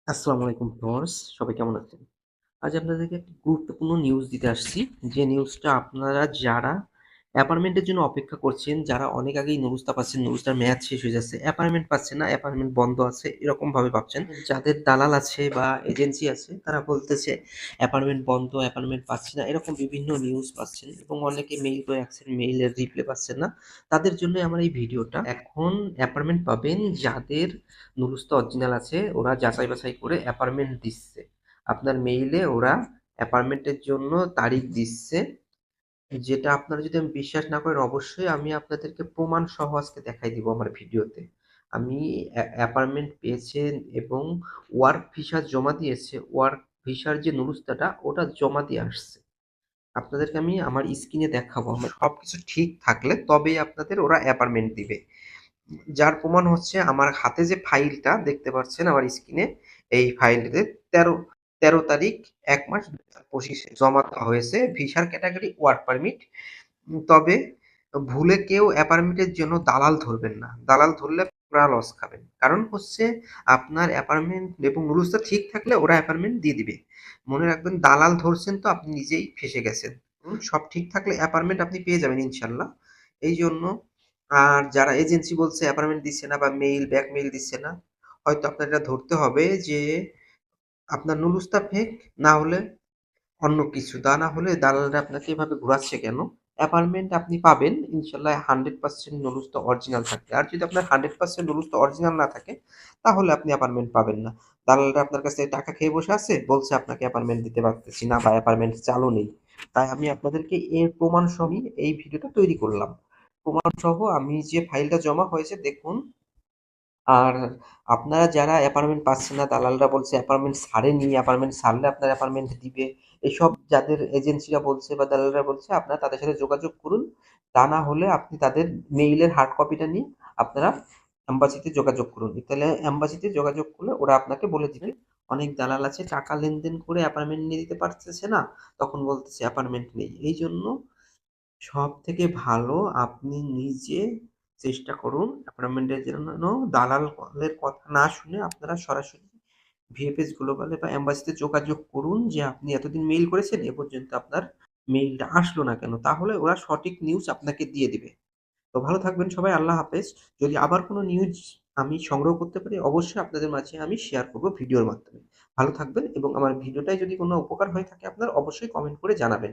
আসসালামু আলাইকুম ভিউয়ার্স, সবাই কেমন আছেন? আজ আপনাদেরকে একটি গুরুত্বপূর্ণ নিউজ দিতে আসছি। যে নিউজটা আপনারা যারা অ্যাপার্টমেন্টের জন্য অপেক্ষা করছেন, যারা অনেক আগেই নুরুস্তা পাচ্ছেন, নুরুস্তার মেয়াদ শেষ হয়ে যাচ্ছে, অ্যাপার্টমেন্ট পাচ্ছেন না, অ্যাপার্টমেন্ট বন্ধ আছে, এরকমভাবে ভাবছেন। যাদের দালাল আছে বা এজেন্সি আছে, তারা বলতেছে অ্যাপার্টমেন্ট বন্ধ, অ্যাপার্টমেন্ট পাচ্ছি না, এরকম বিভিন্ন নিউজ পাচ্ছেন এবং অনেকে মেইল করে রাখছেন, মেইলের রিপ্লাই পাচ্ছেন না। তাদের জন্যই আমার এই ভিডিওটা। এখন অ্যাপার্টমেন্ট পাবেন যাদের নুরুস্তা অরিজিনাল আছে, ওরা যাচাই বাছাই করে অ্যাপার্টমেন্ট দিচ্ছে। আপনার মেইলে ওরা অ্যাপার্টমেন্টের জন্য তারিখ দিচ্ছে, যেটা আপনারা যদি বিশ্বাস না করেন, অবশ্যই আমি আপনাদেরকে প্রমাণ সহ আজকে দেখাই দিব আমার ভিডিওতে। আমি অ্যাপার্টমেন্ট পেয়েছেন এবং ওয়ার্ক ভিসা জমা দিয়েছে, ওয়ার্ক ভিসার যে নুরুস্তাটা ওটা জমা দিয়ে আসছে। আপনাদেরকে আমি আমার স্ক্রিনে দেখাবো, আমার সবকিছু ঠিক থাকলে তবেই আপনাদের ওরা অ্যাপার্টমেন্ট দিবে। যার প্রমাণ হচ্ছে আমার হাতে যে ফাইলটা দেখতে পাচ্ছেন আমার স্ক্রিনে, এই ফাইলটাতে ১৩ তারিখ ১ মাস ২০২৫ জমা দেওয়া হয়েছে ভিসার ক্যাটাগরি ওয়ার্ক পারমিট। তবে ভুলে কেউ অ্যাপার্টমেন্টের জন্য দালাল ধরবেন না। দালাল ধরলে পুরা লস খাবেন। কারণ হচ্ছে আপনার অ্যাপার্টমেন্ট এবং রুলসটা ঠিক থাকলে ওরা অ্যাপার্টমেন্ট দিয়ে দিবে। মনে রাখবেন, দালাল ধরছেন তো আপনি নিজেই ফেঁসে গেছেন। সব ঠিক থাকলে অ্যাপার্টমেন্ট আপনি পেয়ে যাবেন ইনশাল্লাহ। এইজন্য আর যারা এজেন্সি বলছে অ্যাপার্টমেন্ট দিচ্ছে না বা মেইল, ব্যাক মেইল দিচ্ছে না, হয়তো আপনার এটা ধরতে হবে যে আপনার নুরুস্তা ফেক, না হলে অন্য কিছু। তা না হলে দালালরা আপনাকে এভাবে ঘুরাচ্ছে কেন? অ্যাপার্টমেন্ট আপনি পাবেন ইনশাল্লাহ 100% নুরুস্তা অরিজিনাল থাকলে। আর যদি আপনার 100% নুরুস্তা অরিজিনাল না থাকে, তাহলে আপনি অ্যাপার্টমেন্ট পাবেন না। দালালরা আপনার কাছ থেকে টাকা খেয়ে বসে আছে, বলছে আপনাকে অ্যাপার্টমেন্ট দিতে পারতেছি না বা অ্যাপার্টমেন্ট চালু নেই। তাই আমি আপনাদেরকে এর প্রমাণ সহ এই ভিডিওটা তৈরি করলাম। প্রমাণ সহ আমি যে ফাইলটা জমা হয়েছে দেখুন। আর আপনারা যারা অ্যাপার্টমেন্ট পাচ্ছেন না, দালালরা বলছে অ্যাপার্টমেন্ট ছাড়েনি, অ্যাপার্টমেন্ট ছাড়লে আপনার অ্যাপার্টমেন্ট দিবে। এসব যাদের এজেন্সিরা বলছে বা দালালরা বলছে, আপনারা তাদের সাথে যোগাযোগ করুন। তা না হলে আপনি তাদের মেইলের হার্ড কপিটা নিয়ে আপনারা এম্বাসিতে যোগাযোগ করুন। তাহলে এম্বাসিতে যোগাযোগ করলে ওরা আপনাকে বলে দিবে। অনেক দালাল আছে টাকা লেনদেন করে অ্যাপার্টমেন্ট নিয়ে দিতে পারতেছে না, তখন বলতেছে অ্যাপার্টমেন্ট নেই। এইজন্য সবথেকে ভালো আপনি নিজে চেষ্টা করুন অ্যাপার্টমেন্টের জন্য। দালালের কথা না শুনে আপনারা সরাসরি ভিএফএস গ্লোবালে বা এম্বাসিতে যোগাযোগ করুন যে আপনি এতদিন মেইল করেছেন, এ পর্যন্ত আপনার মেইলটা আসলো না কেন? তাহলে ওরা সঠিক নিউজ আপনাকে দিয়ে দিবে। তো ভালো থাকবেন সবাই। আল্লাহ হাফেজ। যদি আবার কোনো নিউজ আমি সংগ্রহ করতে পারি, অবশ্যই আপনাদের মাঝে আমি শেয়ার করব ভিডিওর মাধ্যমে। ভালো থাকবেন এবং আমার ভিডিওটায় যদি কোনো উপকার হয়ে থাকে আপনার, অবশ্যই কমেন্ট করে জানাবেন।